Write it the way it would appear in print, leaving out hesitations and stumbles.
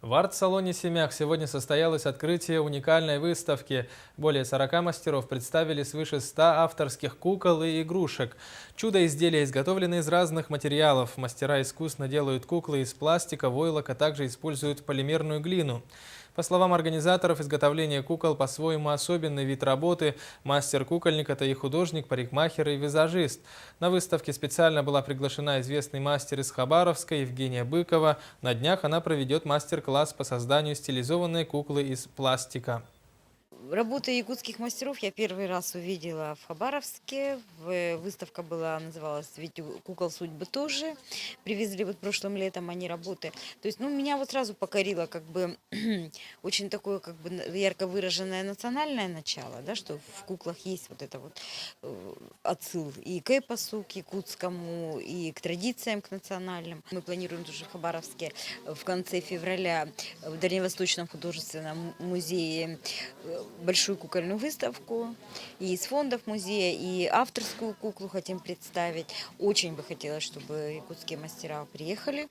В арт-салоне «Семях» сегодня состоялось открытие уникальной выставки. Более 40 мастеров представили свыше 100 авторских кукол и игрушек. Чудо-изделия изготовлены из разных материалов. Мастера искусно делают куклы из пластика, войлока, а также используют полимерную глину. По словам организаторов, изготовление кукол по-своему особенный вид работы. Мастер-кукольник – это и художник, парикмахер и визажист. На выставке специально была приглашена известный мастер из Хабаровска Евгения Быкова. На днях она проведет мастер-класс по созданию стилизованной куклы из пластика. Работы якутских мастеров я первый раз увидела в Хабаровске. Выставка была, называлась «Ведь у кукол судьбы тоже». Привезли вот прошлым летом они работы. То есть, меня вот сразу покорило как бы очень такое как бы ярко выраженное национальное начало, да, что в куклах есть вот это вот отсыл и к эпосу, к якутскому, и к традициям, к национальным. Мы планируем тоже в Хабаровске в конце февраля в Дальневосточном художественном музее большую кукольную выставку и из фондов музея, и авторскую куклу хотим представить. Очень бы хотелось, чтобы якутские мастера приехали.